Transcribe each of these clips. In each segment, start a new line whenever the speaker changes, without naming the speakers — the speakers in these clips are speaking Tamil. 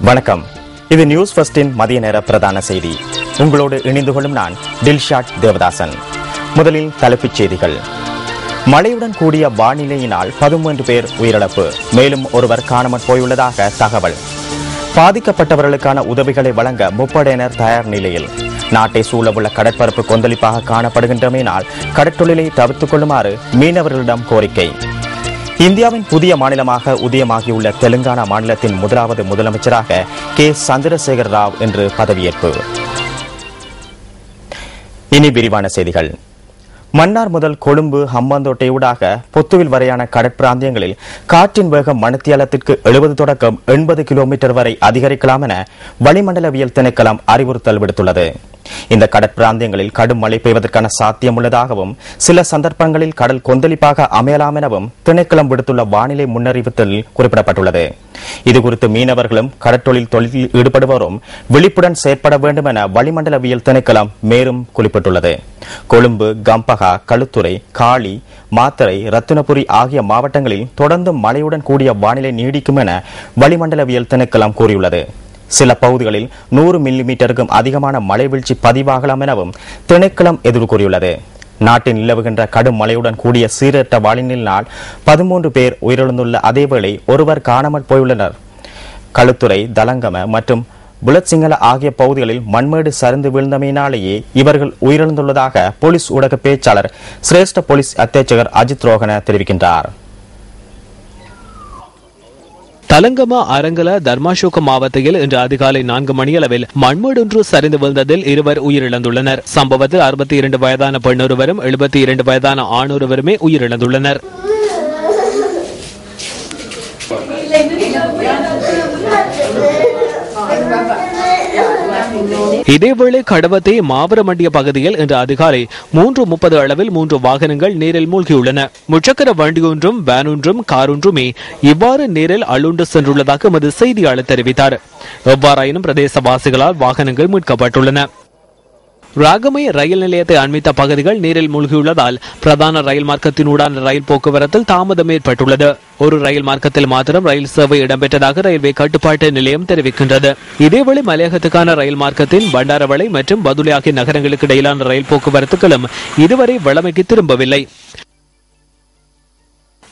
வணக்கம். இது நியூஸ் ஃபர்ஸ்டின் மதிய நேர பிரதான செய்தி. உங்களோடு இணைந்து கொள்ளும் நான் டில்ஷாட் தேவதாசன். முதலில் தலைப்புச் செய்திகள். மழையுடன் கூடிய வானிலையினால் 13 பேர் உயிரிழப்பு, மேலும் ஒருவர் காணாமற் போயுள்ளதாக தகவல். பாதிக்கப்பட்டவர்களுக்கான உதவிகளை வழங்க முப்படையினர் தயார் நிலையில். நாட்டை சூழவுள்ள கடற்பரப்பு கொந்தளிப்பாக காணப்படுகின்றமையினால் கடற்தொழிலை தவிர்த்துக் கொள்ளுமாறு மீனவர்களிடம் கோரிக்கை. இந்தியாவின் புதிய மாநிலமாக உதயமாகியுள்ள தெலுங்கானா மாநிலத்தின் முதலாவது முதலமைச்சராக கே சந்திரசேகர ராவ் இன்று பதவியேற்பு. இனி விரிவான செய்திகள். மன்னார் முதல் கொழும்பு ஹம்பாந்தோட்டை ஊடாக பொத்துவில் வரையான கடற்பிராந்தியங்களில் காற்றின் வேகம் மணித்தியாலத்திற்கு 70 தொடக்கம் 80 கிலோமீட்டர் வரை அதிகரிக்கலாம் என வளிமண்டலவியல் திணைக்களம் அறிவுறுத்தல் விடுத்துள்ளது. இந்த கடற்பிராந்தியங்களில் கடும் மழை பெய்வதற்கான சாத்தியம் உள்ளதாகவும் சில சந்தர்ப்பங்களில் கடல் கொந்தளிப்பாக அமையலாம் எனவும் திணைக்களம் விடுத்துள்ள வானிலை முன்னறிவித்தலில் குறிப்பிடப்பட்டுள்ளது. இதுகுறித்து மீனவர்களும் கடற்தொழில் தொழிலில் ஈடுபடுவோரும் விழிப்புடன் செயற்பட வேண்டும் என வளிமண்டலவியல் திணைக்களம் மேலும் குறிப்பிட்டுள்ளது. கொழும்பு, கம்பகா, களுத்துறை, காளி, மாத்தறை, ரத்தினபுரி ஆகிய மாவட்டங்களில் தொடர்ந்து மழையுடன் கூடிய வானிலை நீடிக்கும் என வளிமண்டலவியல் திணைக்களம் கூறியுள்ளது. சில பகுதிகளில் 100 மில்லிமீட்டருக்கும் அதிகமான மழை வீழ்ச்சி பதிவாகலாம் எனவும் திணைக்களம் எதிர்வு கூறியுள்ளது. நாட்டில் நிலவுகின்ற கடும் மழையுடன் கூடிய சீரற்ற வானிலையினால் 13 பேர் உயிரிழந்துள்ள அதேவேளை ஒருவர் காணாமல் போயுள்ளனர். களுத்துறை, தலங்கம மற்றும் புலத்சிங்கள ஆகிய பகுதிகளில் மண்மேடு சரிந்து வீழ்ந்தமையினாலேயே இவர்கள் உயிரிழந்துள்ளதாக போலீஸ் ஊடக பேச்சாளர் சிரேஷ்ட போலீஸ் அத்தியட்சகர் அஜித் ரோஹன தெரிவிக்கின்றார்.
தலங்கம அரங்கல தர்மாசோக மாவட்டத்தில் இன்று அதிகாலை 4 மணியளவில் மண்மேடொன்று சரிந்து விழுந்ததில் 2 உயிரிழந்துள்ளனர். சம்பவத்தில் 62 வயதான பெண்ணொருவரும் 72 வயதான ஆணொருவருமே உயிரிழந்துள்ளனர். இதேவேளை கடவத்தை மாவரமண்டிய பகுதியில் இன்று அதிகாலை 3:30 அளவில் 3 வாகனங்கள் நீரில் மூழ்கியுள்ளன. முச்சக்கர வண்டியொன்றும் வேனொன்றும் காரொன்றுமே இவ்வாறு நீரில் அள்ளுண்டு சென்றுள்ளதாக எமது செய்தியாளர் தெரிவித்தார். எவ்வாறாயினும் பிரதேசவாசிகளால் வாகனங்கள் மீட்கப்பட்டுள்ளன. ராகமை ரயில் நிலையத்தை அண்மித்த பகுதிகள் நீரில் மூழ்கியுள்ளதால் பிரதான ரயில் மார்க்கத்தினூடான ரயில் போக்குவரத்தில் தாமதம் ஏற்பட்டுள்ளது. ஒரு ரயில் மார்க்கத்தில் மாத்திரம் ரயில் சேவை இடம்பெற்றதாக ரயில்வே கட்டுப்பாட்டு நிலையம் தெரிவிக்கின்றது. இதேவேளை மலையகத்துக்கான ரயில் மார்க்கத்தின் பண்டாரவளை மற்றும் பதுளை ஆகிய நகரங்களுக்கு இடையிலான ரயில் போக்குவரத்துகளும் இதுவரை வழமைக்கு திரும்பவில்லை.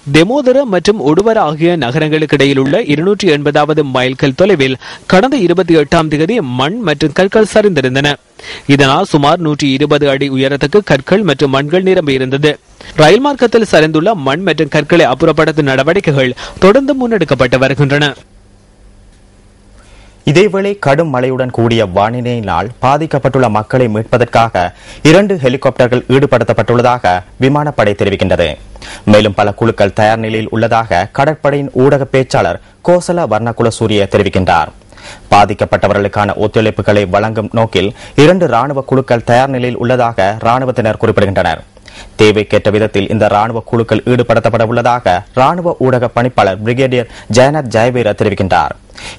தெமோதர மற்றும் உடுவர ஆகிய நகரங்களுக்கு இடையில் உள்ள 280வது மைல்கள் தொலைவில் கடந்த 28ஆம் தேதி மண் மற்றும் கற்கள் சரிந்திருந்தன. இதனால் சுமார் 120 அடி உயரத்துக்கு கற்கள் மற்றும் மண்கள் நிரம்பி இருந்தது. ரயில் மார்க்கத்தில் சரிந்துள்ள மண் மற்றும் கற்களை அப்புறப்படுத்தும் நடவடிக்கைகள் தொடர்ந்து முன்னெடுக்கப்பட்டு வருகின்றன.
இதேவேளை கடும் மழையுடன் கூடிய வானிலையினால் பாதிக்கப்பட்டுள்ள மக்களை மீட்பதற்காக 2 ஹெலிகாப்டர்கள் ஈடுபடுத்தப்பட்டுள்ளதாக விமானப்படை தெரிவிக்கின்றது. மேலும் பல குழுக்கள் தயார் நிலையில் உள்ளதாக கடற்படையின் ஊடக பேச்சாளர் கோசல வர்ணகுல சூரிய தெரிவிக்கின்றார். பாதிக்கப்பட்டவர்களுக்கான ஒத்துழைப்புகளை வழங்கும் நோக்கில் 2 ராணுவ குழுக்கள் தயார் நிலையில் உள்ளதாக ராணுவத்தினர் குறிப்பிடுகின்றனர். தேவைக்கேற்ற விதத்தில் இந்த ராணுவ குழுக்கள் ஈடுபடுத்தப்பட உள்ளதாக ராணுவ ஊடக பணிப்பாளர் பிரிகேடியர் ஜெயநாத் ஜெயவீர தெரிவிக்கின்றார்.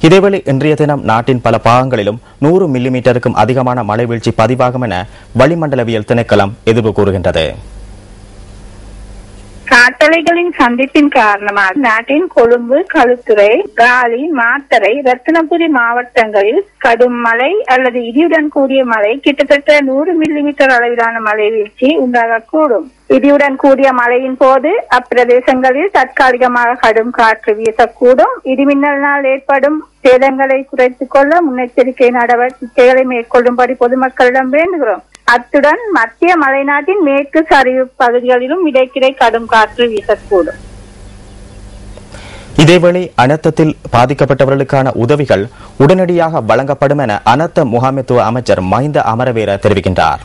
இதேவேளை இன்றைய தினம் நாட்டின் பல பாகங்களிலும் 100 மில்லிமீட்டருக்கும் அதிகமான மழை வீழ்ச்சி பதிவாகும் என வளிமண்டலவியல் திணைக்களம் எதிர்ப்பு கூறுகின்றது.
காற்றலைகளின் சந்திப்பின் காரணமாக நாட்டின் கொழும்பு, களுத்துறை, காலி, மாத்தறை, ரத்தினபுரி மாவட்டங்களில் கடும் மழை அல்லது இடியுடன் கூடிய மழை கிட்டத்தட்ட 100 மில்லிமீட்டர் அளவிலான மழை வீழ்ச்சி உண்டாகக்கூடும். இடியுடன் கூடிய மழையின் போது அப்பிரதேசங்களில் தற்காலிகமாக கடும் காற்று வீசக்கூடும். இடிமின்னலினால் ஏற்படும் சேதங்களை குறைத்துக் கொள்ள முன்னெச்சரிக்கை நடவடிக்கைகளை மேற்கொள்ளும்படி பொதுமக்களிடம் வேண்டுகிறோம். அத்துடன் மத்திய மலைநாட்டின் மேற்கு சரிவு பகுதிகளிலும் இடைக்கிடை கடும் காற்று வீசக்கூடும்.
இதேவேளை அனர்த்தத்தில் பாதிக்கப்பட்டவர்களுக்கான உதவிகள் உடனடியாக வழங்கப்படும் என அனர்த்த முகாமைத்துவ அமைச்சர் மஹிந்த அமரவீர தெரிவிக்கின்றார்.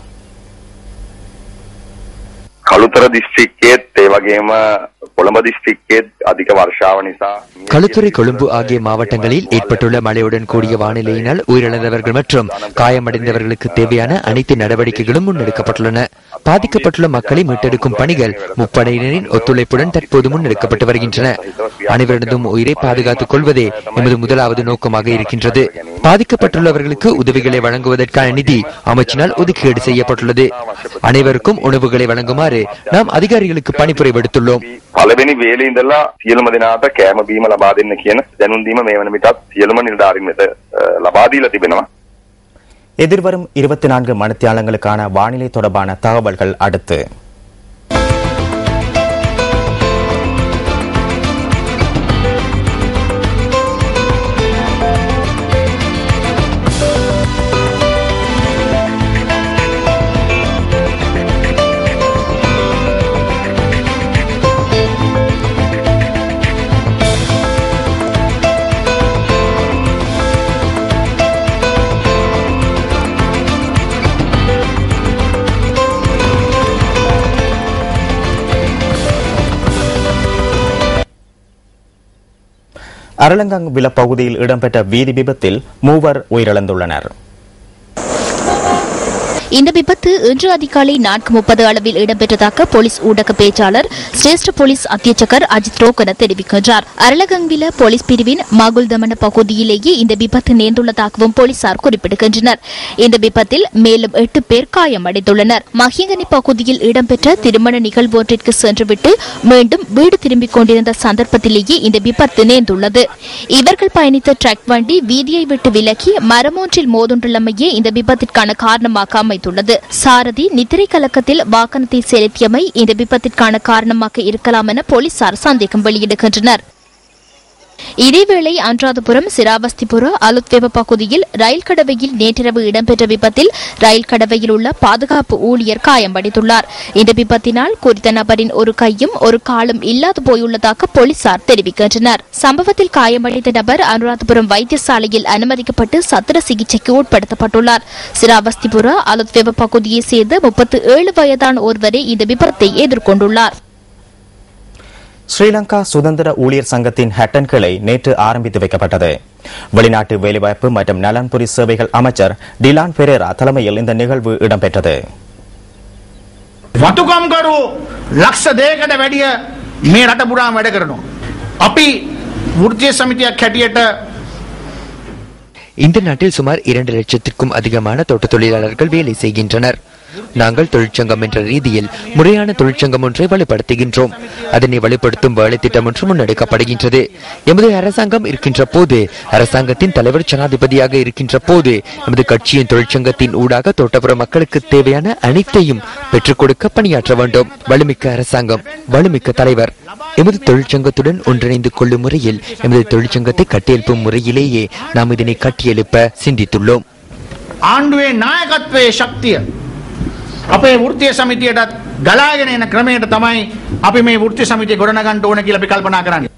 களுத்துறை, கொழும்பு ஆகிய மாவட்டங்களில் ஏற்பட்டுள்ள மழையுடன் கூடிய வானிலையினால் உயிரிழந்தவர்கள் மற்றும் காயமடைந்தவர்களுக்கு தேவையான அனைத்து நடவடிக்கைகளும் முன்னெடுக்கப்பட்டுள்ளன. பாதிக்கப்பட்டுள்ள மக்களை மீட்டெடுக்கும் பணிகள் முப்படையினரின் ஒத்துழைப்புடன் தற்போது முன்னெடுக்கப்பட்டு வருகின்றன. அனைவரிடமும் உயிரை பாதுகாத்துக் கொள்வதே எமது முதலாவது நோக்கமாக இருக்கின்றது. பாதிக்கப்பட்டுள்ளவர்களுக்கு உதவிகளை வழங்குவதற்கான நிதி அமைச்சினால் ஒதுக்கீடு செய்யப்பட்டுள்ளது. அனைவருக்கும் உணவுகளை வழங்குமாறு நாம் அதிகாரிகளுக்கு பணிப்புரை விடுத்துள்ளோம்.
පළවෙනි වේලේ ඉඳලා සියලුම දෙනාට කෑම බීම ලබා දෙන්න කියන දැනුම් දීම මේ වන විටත් සියලුම නිලධාරීන් වෙත ලබා දීලා තිබෙනවා.
எதிர்வரும் 24 மணித்தியாலங்களுக்கான வானிலை தொடர்பான தகவல்கள் அடுத்து. அரலங்கவில பகுதியில் இடம்பெற்ற வீதி விபத்தில் 3 உயிரிழந்துள்ளனர்.
இந்த விபத்து இன்று அதிகாலை 4:30 அளவில் இடம்பெற்றதாக போலீஸ் ஊடக பேச்சாளர் சிரேஷ்ட போலீஸ் அத்தியட்சகர் அஜித் ரோகன தெரிவிக்கின்றார். அரலகங்கில போலீஸ் பிரிவின் மாகுல்தமன பகுதியிலேயே இந்த விபத்து நேர்ந்துள்ளதாகவும் போலீசார் குறிப்பிடுகின்றனர். இந்த விபத்தில் மேலும் 8 பேர் காயமடைந்துள்ளனர். மஹிங்கனி பகுதியில் இடம்பெற்ற திருமண நிகழ்வு ஒன்றிற்கு சென்றுவிட்டு மீண்டும் வீடு திரும்பிக் கொண்டிருந்த சந்தர்ப்பத்திலேயே இந்த விபத்து நேர்ந்துள்ளது. இவர்கள் பயணித்த ட்ரக் வண்டி வீதியை விட்டு விலகி மரமொன்றில் மோதுண்டுள்ளமையே இந்த விபத்திற்கான காரணமாக அமைந்துள்ளது. சாரதி நித்திரை கலக்கத்தில் வாகனத்தை செலுத்தியமை இந்த விபத்திற்கான காரணமாக இருக்கலாம் என போலீசார் சந்தேகம் வெளியிடுகின்றனர். இதேவேளை அன்றாதபுரம் சிராவஸ்திபுர அலுத்வேவ பகுதியில் ரயில் கடவையில் நேற்றிரவு இடம்பெற்ற விபத்தில் ரயில் கடவையில் உள்ள பாதுகாப்பு ஊழியர் காயமடைந்துள்ளார். இந்த விபத்தினால் குறித்த நபரின் ஒரு கையும் ஒரு காலும் இல்லாது போயுள்ளதாக போலீசார் தெரிவிக்கின்றனர். சம்பவத்தில் காயமடைந்த நபர் அனுராதபுரம் வைத்தியசாலையில் அனுமதிக்கப்பட்டு சத்திர சிகிச்சைக்கு உட்படுத்தப்பட்டுள்ளார். சிராவஸ்திபுர அலுத்வேவ பகுதியை சேர்ந்த 37 வயதான ஒருவரே இந்த விபத்தை எதிர்கொண்டுள்ளார்.
ஸ்ரீலங்கா சுதந்திர ஊழியர் சங்கத்தின் ஹட்டன் கிளை நேற்று ஆரம்பித்து வைக்கப்பட்டது. வெளிநாட்டு வேலைவாய்ப்பு மற்றும் நலன்புரி சேவைகள் அமைச்சர் டிலான் பெரேரா தலைமையில் இந்த நிகழ்வு இடம்பெற்றது.
වතුකම්කරු ලක්ෂ දෙකකට වැඩිය මේ රට පුරාම වැඩ කරනවා. අපි වෘත්තීය සමිතියක් හැටියට
இந்த நாட்டில் சுமார் 2 லட்சத்திற்கும் அதிகமான தோட்ட தொழிலாளர்கள் வேலை செய்கின்றனர். நாங்கள் தொழிற்சங்கம் என்ற ரீதியில் முறையான தொழிற்சங்கம் ஒன்றை வலுப்படுத்துகின்றோம். அதனை வலுப்படுத்தும் வேலை திட்டம் ஒன்று முன்னெடுக்கப்படுகின்றது. எமது அரசாங்கம் இருக்கின்ற போது, அரசாங்கத்தின் தலைவர் ஜனாதிபதியாக இருக்கின்ற போது, எமது கட்சியின் தொழிற்சங்கத்தின் ஊடாக தோட்டப்புற மக்களுக்கு தேவையான அனைத்தையும் பெற்றுக் கொடுக்க பணியாற்ற வேண்டும். வலுமிக்க அரசாங்கம், வலுமிக்க தலைவர். எமது தொழிற்சங்கத்துடன் ஒன்றிணைந்து கொள்ளும் முறையில் எமது தொழிற்சங்கத்தை கட்டியெழுப்பும் முறையிலேயே நாம் இதனை கட்டியெழுப்ப சிந்தித்துள்ளோம்.
ආණ්ඩුවේ නායකත්වයේ ශක්තිය අපේ වෘත්තීය සමිතියටත් ගලාගෙන එන ක්‍රමයට තමයි අපි මේ වෘත්තීය සමිතිය ගොඩනගන්න ඕන කියලා අපි කල්පනා කරන්නේ.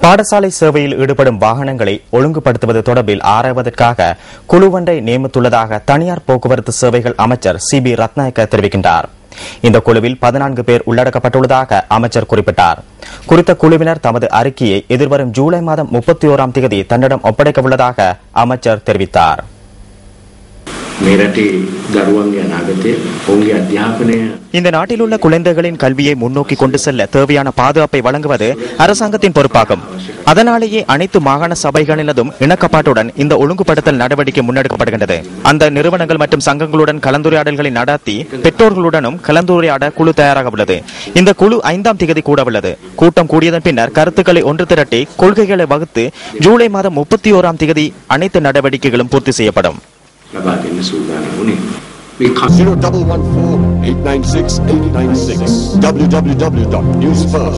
பாடசாலை சேவையில் ஈடுபடும் வாகனங்களை ஒழுங்குபடுத்துவது தொடர்பில் ஆராய்வதற்காக குழு ஒன்றை நியமித்துள்ளதாக தனியார் போக்குவரத்து சேவைகள் அமைச்சர் CB ரத்நாயக்க தெரிவிக்கின்றார். இந்த குழுவில் 14 பேர் உள்ளடக்கப்பட்டுள்ளதாக அமைச்சர் குறிப்பிட்டார். குறித்த குழுவினர் தமது அறிக்கையை எதிர்வரும் ஜூலை மாதம் 31ஆம் தேதி தன்னிடம் ஒப்படைக்க உள்ளதாக அமைச்சர் தெரிவித்தார். இந்த நாட்டில் உள்ள குழந்தைகளின் கல்வியை முன்னோக்கி கொண்டு செல்ல தேவையான பாதுகாப்பை வழங்குவது அரசாங்கத்தின் பொறுப்பாகும். அதனாலேயே அனைத்து மாகாண சபைகளினதும் இணக்கப்பாட்டுடன் இந்த ஒழுங்குபடுத்தல் நடவடிக்கை முன்னெடுக்கப்படுகின்றது. அந்த நிறுவனங்கள் மற்றும் சங்கங்களுடன் கலந்துரையாடல்களை நடத்தி பெற்றோர்களுடனும் கலந்துரையாட குழு தயாராக உள்ளது. இந்த குழு 5ஆம் தேதி கூட உள்ளது. கூட்டம் கூடியதன் பின்னர் கருத்துக்களை ஒன்று திரட்டி கொள்கைகளை வகுத்து ஜூலை மாதம் 31ஆம் தேதி அனைத்து நடவடிக்கைகளும் பூர்த்தி செய்யப்படும்.
0114 896 896 www.newsfirst